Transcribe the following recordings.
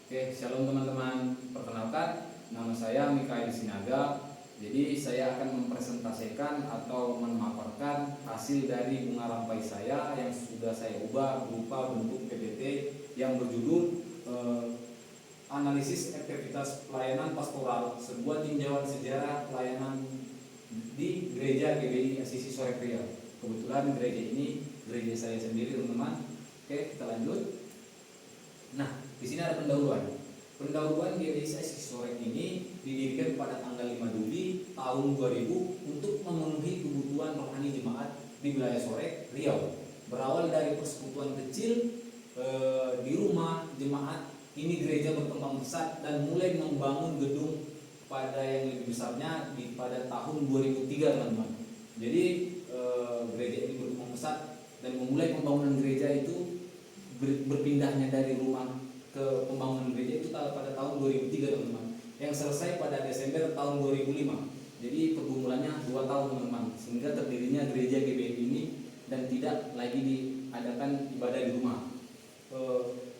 Oke, shalom teman-teman. Perkenalkan, nama saya Mikael Sinaga. Jadi saya akan mempresentasikan atau memaparkan hasil dari bunga rampai saya yang sudah saya ubah berupa bentuk PPT yang berjudul Analisis Aktivitas Pelayanan Pastoral, sebuah tinjauan sejarah pelayanan di Gereja GBI Asisi Sorek Riau. Kebetulan gereja ini gereja saya sendiri, teman-teman. Oke, kita lanjut. Nah, di sini ada pendahuluan. Pendahuluan GBI Asisi Sorek ini didirikan pada tanggal 5 Juli tahun 2000 untuk memenuhi kebutuhan rohani jemaat di wilayah Sorek, Riau. Berawal dari persekutuan kecil di rumah jemaat, ini gereja berkembang pesat dan mulai membangun gedung pada yang lebih besarnya pada tahun 2003, teman-teman. Jadi gereja ini berkembang pesat dan memulai pembangunan gereja itu berpindahnya dari rumah ke pembangunan gereja itu pada tahun 2003, teman-teman, yang selesai pada Desember tahun 2005. Jadi pergumulannya 2 tahun, teman-teman, sehingga terdirinya gereja GBI ini dan tidak lagi diadakan ibadah di rumah.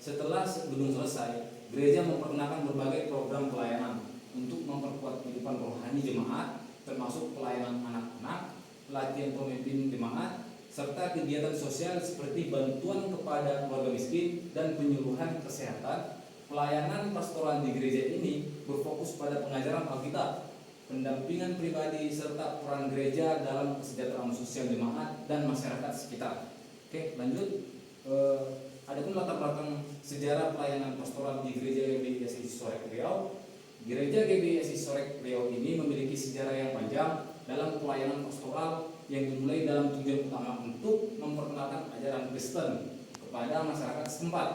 Setelah gedung selesai, gereja memperkenalkan berbagai program pelayanan untuk memperkuat kehidupan rohani jemaat, termasuk pelayanan anak-anak, pelatihan pemimpin jemaat, serta kegiatan sosial seperti bantuan kepada keluarga miskin dan penyuluhan kesehatan. Pelayanan pastoral di gereja ini berfokus pada pengajaran Alkitab, pendampingan pribadi, serta peran gereja dalam kesejahteraan sosial jemaat dan masyarakat sekitar. Oke, lanjut. Adapun latar belakang sejarah pelayanan pastoral di Gereja GBI Asisi Sorek Riau. Gereja GBI Asisi Sorek Riau ini memiliki sejarah yang panjang dalam pelayanan pastoral yang dimulai dalam tujuan utama untuk memperkenalkan ajaran Kristen kepada masyarakat setempat.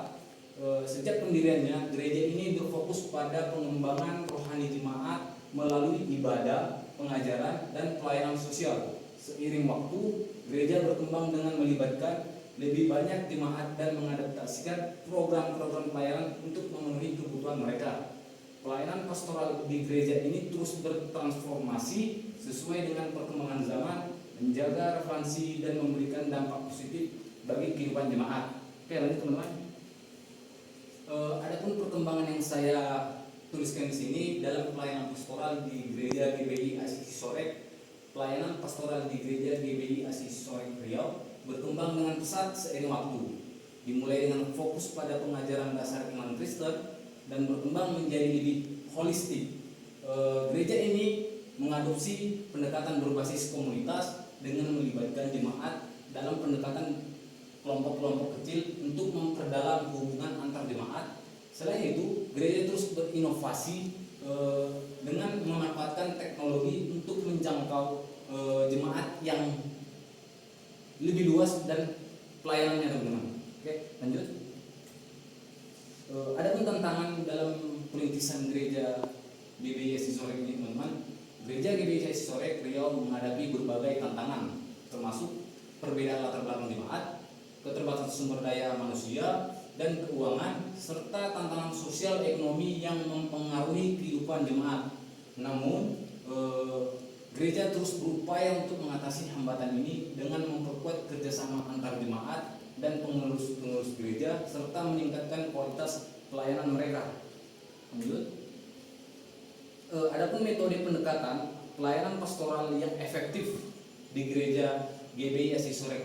Sejak pendiriannya, gereja ini berfokus pada pengembangan rohani jemaat melalui ibadah, pengajaran, dan pelayanan sosial. Seiring waktu, gereja berkembang dengan melibatkan lebih banyak jemaat dan mengadaptasikan program-program pelayanan untuk memenuhi kebutuhan mereka. Pelayanan pastoral di gereja ini terus bertransformasi sesuai dengan perkembangan zaman, menjaga relevansi dan memberikan dampak positif bagi kehidupan jemaat. Oke, lanjut, teman-teman. Adapun perkembangan yang saya tuliskan di sini dalam pelayanan pastoral di Gereja GBI Asisi Sorek. Pelayanan pastoral di Gereja GBI Asisi Sorek Riau berkembang dengan pesat seiring waktu, dimulai dengan fokus pada pengajaran dasar iman Kristen dan berkembang menjadi lebih holistik. Gereja ini mengadopsi pendekatan berbasis komunitas dengan melibatkan jemaat dalam pendekatan kelompok-kelompok kecil untuk memperdalam hubungan antar jemaat. Selain itu, gereja terus berinovasi dengan memanfaatkan teknologi untuk menjangkau jemaat yang lebih luas dan pelayanannya, teman-teman. Oke, lanjut. Adapun tantangan dalam perintisan gereja GBI Asisi Sorek ini, teman-teman. Gereja GBI Asisi Sorek Riau menghadapi berbagai tantangan, termasuk perbedaan latar belakang jemaat, keterbatasan sumber daya manusia dan keuangan, serta tantangan sosial ekonomi yang mempengaruhi kehidupan jemaat. Namun, gereja terus berupaya untuk mengatasi hambatan ini dengan memperkuat kerjasama antar jemaat dan pengurus-pengurus gereja serta meningkatkan kualitas pelayanan mereka. Lanjut. Adapun metode pendekatan pelayanan pastoral yang efektif di Gereja GBI Asisi Sorek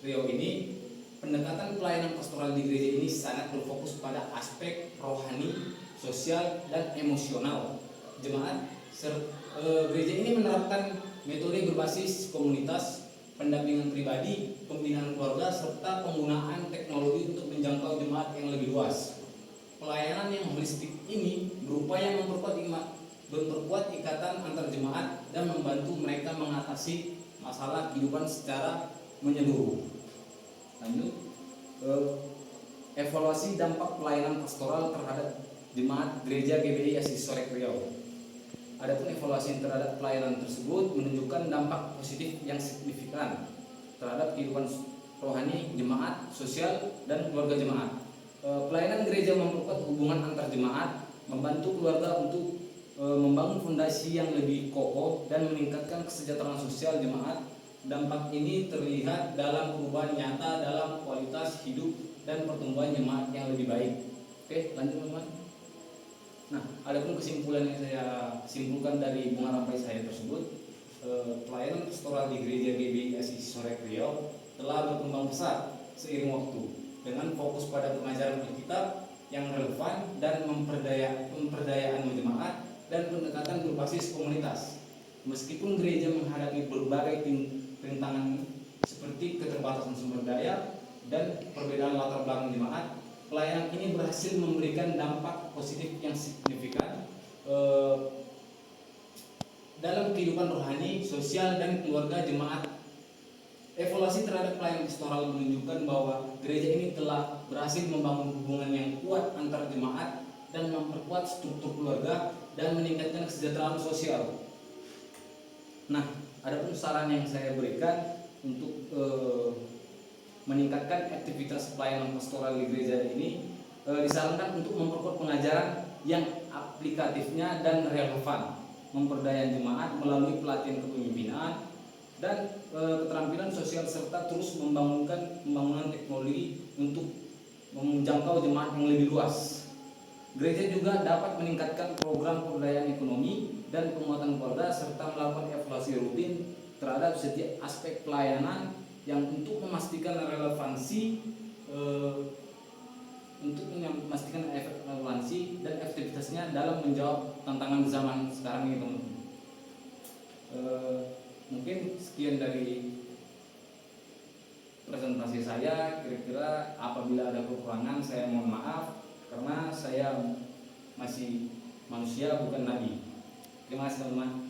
Riau ini, pendekatan pelayanan pastoral di gereja ini sangat berfokus pada aspek rohani, sosial, dan emosional jemaat. Gereja ini menerapkan metode berbasis komunitas, pendampingan pribadi, pembinaan keluarga, serta penggunaan teknologi untuk menjangkau jemaat yang lebih luas. Pelayanan yang holistik ini berupaya memperkuat ikatan antar jemaat dan membantu mereka mengatasi masalah kehidupan secara menyeluruh. Lanjut. Evaluasi dampak pelayanan pastoral terhadap jemaat Gereja GBI Asisi Sorek Riau. Adapun evaluasi terhadap pelayanan tersebut menunjukkan dampak positif yang signifikan terhadap kehidupan rohani jemaat, sosial, dan keluarga jemaat. Pelayanan gereja memperkuat hubungan antar jemaat, membantu keluarga untuk membangun fondasi yang lebih kokoh dan meningkatkan kesejahteraan sosial jemaat. Dampak ini terlihat dalam perubahan nyata dalam kualitas hidup dan pertumbuhan jemaat yang lebih baik. Oke, lanjut, teman-teman. Adapun kesimpulan yang saya simpulkan dari bunga rampai saya tersebut, pelayanan pastoral di Gereja GBI Asisi Sorek Riau telah berkembang pesat seiring waktu dengan fokus pada pengajaran Alkitab yang relevan dan pemberdayaan jemaat dan pendekatan berbasis komunitas. Meskipun gereja menghadapi berbagai rintangan seperti keterbatasan sumber daya dan perbedaan latar belakang jemaat, pelayanan ini berhasil memberikan dampak positif yang signifikan dalam kehidupan rohani, sosial, dan keluarga jemaat. Evaluasi terhadap pelayanan pastoral menunjukkan bahwa gereja ini telah berhasil membangun hubungan yang kuat antar jemaat dan memperkuat struktur keluarga dan meningkatkan kesejahteraan sosial. Nah, adapun saran yang saya berikan untuk meningkatkan aktivitas pelayanan pastoral di gereja ini, disarankan untuk memperkuat pengajaran yang aplikatifnya dan relevan, memperdaya jemaat melalui pelatihan kepemimpinan dan keterampilan sosial, serta terus pembangunan teknologi untuk menjangkau jemaat yang lebih luas. Gereja juga dapat meningkatkan program pemberdayaan ekonomi dan penguatan keluarga serta melakukan evaluasi rutin terhadap setiap aspek pelayanan yang untuk memastikan relevansi dan efektivitasnya dalam menjawab tantangan zaman sekarang ini, teman-teman. Mungkin sekian dari presentasi saya. Kira-kira apabila ada kekurangan saya mohon maaf, karena saya masih manusia bukan nabi. Terima kasih, teman-teman.